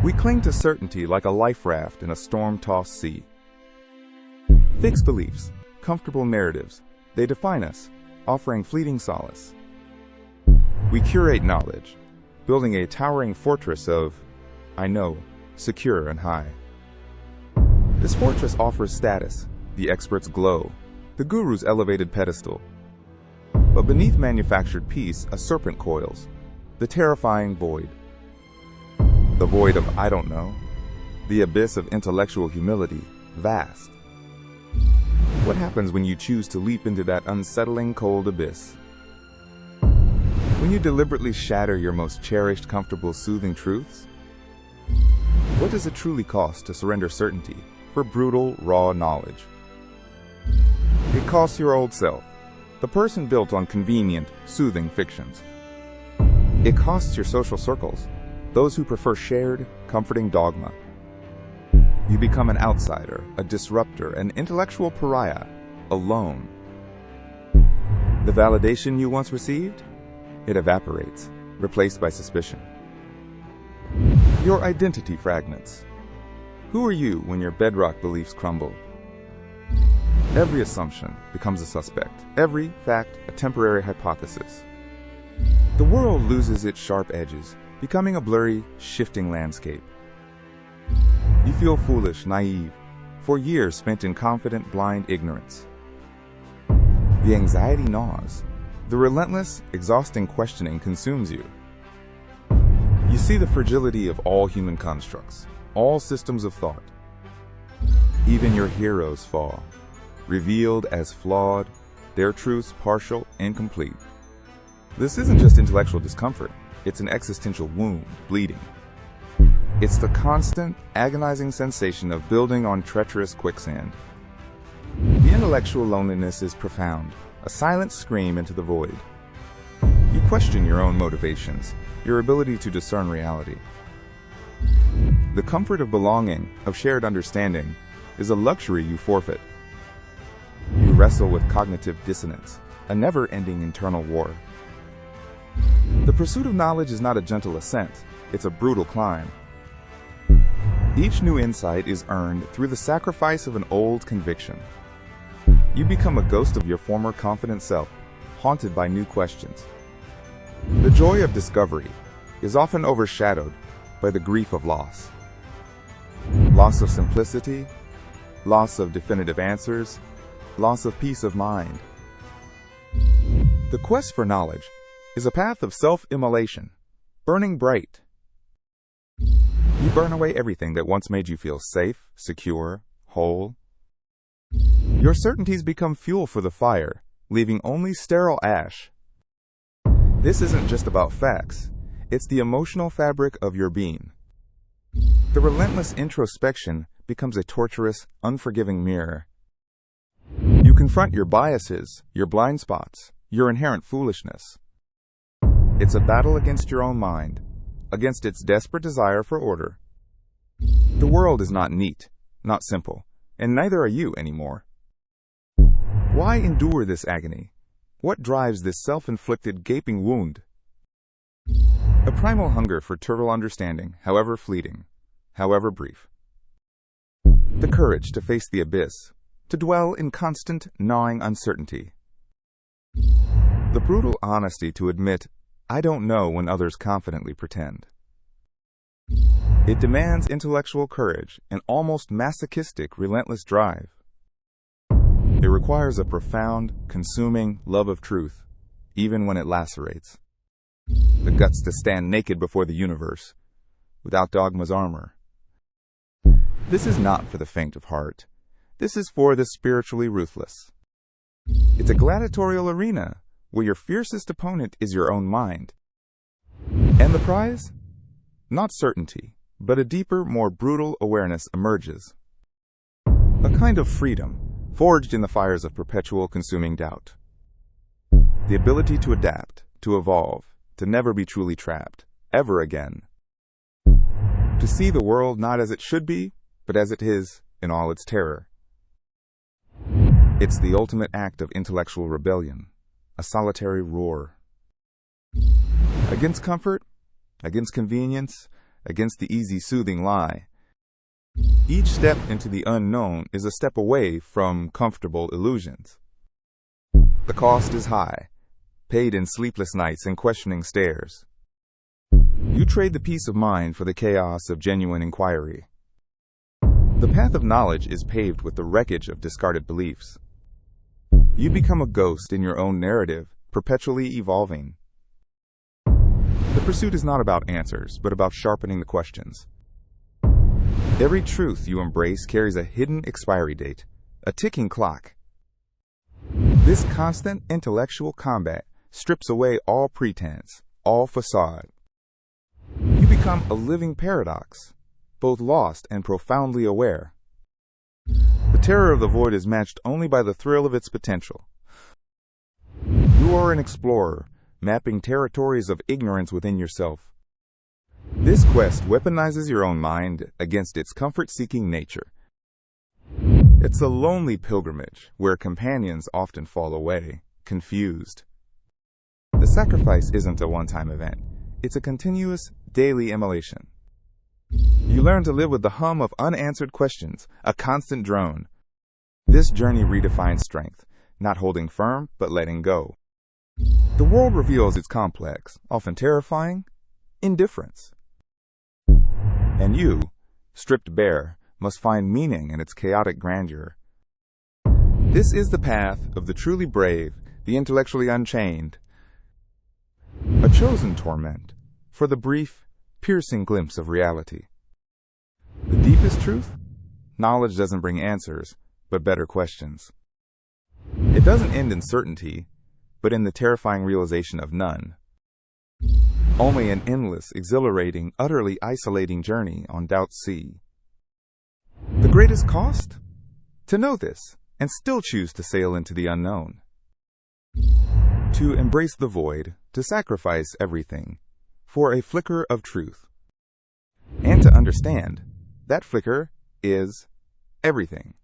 We cling to certainty like a life raft in a storm-tossed sea. Fixed beliefs, comfortable narratives, they define us, offering fleeting solace. We curate knowledge, building a towering fortress of, I know, secure and high. This fortress offers status, the expert's glow, the guru's elevated pedestal. But beneath manufactured peace, a serpent coils, the terrifying void. The void of I don't know, the abyss of intellectual humility, vast. What happens when you choose to leap into that unsettling cold abyss? When you deliberately shatter your most cherished, comfortable, soothing truths? What does it truly cost to surrender certainty for brutal, raw knowledge? It costs your old self, the person built on convenient, soothing fictions. It costs your social circles, those who prefer shared, comforting dogma. You become an outsider, a disruptor, an intellectual pariah, alone. The validation you once received? It evaporates, replaced by suspicion. Your identity fragments. Who are you when your bedrock beliefs crumble? Every assumption becomes a suspect, every fact a temporary hypothesis. The world loses its sharp edges, becoming a blurry, shifting landscape. You feel foolish, naive, for years spent in confident, blind ignorance. The anxiety gnaws. The relentless, exhausting questioning consumes you. You see the fragility of all human constructs, all systems of thought. Even your heroes fall, revealed as flawed, their truths partial, incomplete. This isn't just intellectual discomfort, it's an existential wound, bleeding. It's the constant, agonizing sensation of building on treacherous quicksand. The intellectual loneliness is profound, a silent scream into the void. You question your own motivations, your ability to discern reality. The comfort of belonging, of shared understanding, is a luxury you forfeit. You wrestle with cognitive dissonance, a never-ending internal war. The pursuit of knowledge is not a gentle ascent, it's a brutal climb. Each new insight is earned through the sacrifice of an old conviction. You become a ghost of your former confident self, haunted by new questions. The joy of discovery is often overshadowed by the grief of loss. Loss of simplicity, loss of definitive answers, loss of peace of mind. The quest for knowledge is a path of self-immolation, burning bright. You burn away everything that once made you feel safe, secure, whole. Your certainties become fuel for the fire, leaving only sterile ash. This isn't just about facts, it's the emotional fabric of your being. The relentless introspection becomes a torturous, unforgiving mirror. You confront your biases, your blind spots, your inherent foolishness. It's a battle against your own mind, against its desperate desire for order. The world is not neat, not simple, and neither are you anymore. Why endure this agony? What drives this self-inflicted gaping wound? A primal hunger for total understanding, however fleeting, however brief. The courage to face the abyss, to dwell in constant, gnawing uncertainty. The brutal honesty to admit, I don't know when others confidently pretend. It demands intellectual courage, an almost masochistic, relentless drive. It requires a profound, consuming love of truth, even when it lacerates. The guts to stand naked before the universe, without dogma's armor. This is not for the faint of heart. This is for the spiritually ruthless. It's a gladiatorial arena where your fiercest opponent is your own mind. And the prize? Not certainty, but a deeper, more brutal awareness emerges. A kind of freedom, forged in the fires of perpetual consuming doubt. The ability to adapt, to evolve, to never be truly trapped, ever again. To see the world not as it should be, but as it is in all its terror. It's the ultimate act of intellectual rebellion, a solitary roar. Against comfort, against convenience, against the easy, soothing lie. Each step into the unknown is a step away from comfortable illusions. The cost is high, paid in sleepless nights and questioning stares. You trade the peace of mind for the chaos of genuine inquiry. The path of knowledge is paved with the wreckage of discarded beliefs. You become a ghost in your own narrative, perpetually evolving. The pursuit is not about answers, but about sharpening the questions. Every truth you embrace carries a hidden expiry date, a ticking clock. This constant intellectual combat strips away all pretense, all facade. You become a living paradox, both lost and profoundly aware. The terror of the void is matched only by the thrill of its potential. You are an explorer, mapping territories of ignorance within yourself. This quest weaponizes your own mind against its comfort-seeking nature. It's a lonely pilgrimage where companions often fall away, confused. The sacrifice isn't a one-time event. It's a continuous, daily immolation. You learn to live with the hum of unanswered questions, a constant drone. This journey redefines strength, not holding firm, but letting go. The world reveals its complex, often terrifying, indifference. And you, stripped bare, must find meaning in its chaotic grandeur. This is the path of the truly brave, the intellectually unchained. A chosen torment for the brief, piercing glimpse of reality. The deepest truth? Knowledge doesn't bring answers, but better questions. It doesn't end in certainty, but in the terrifying realization of none. Only an endless, exhilarating, utterly isolating journey on doubt's sea. The greatest cost? To know this, and still choose to sail into the unknown. To embrace the void, to sacrifice everything, for a flicker of truth. And to understand, that flicker is everything.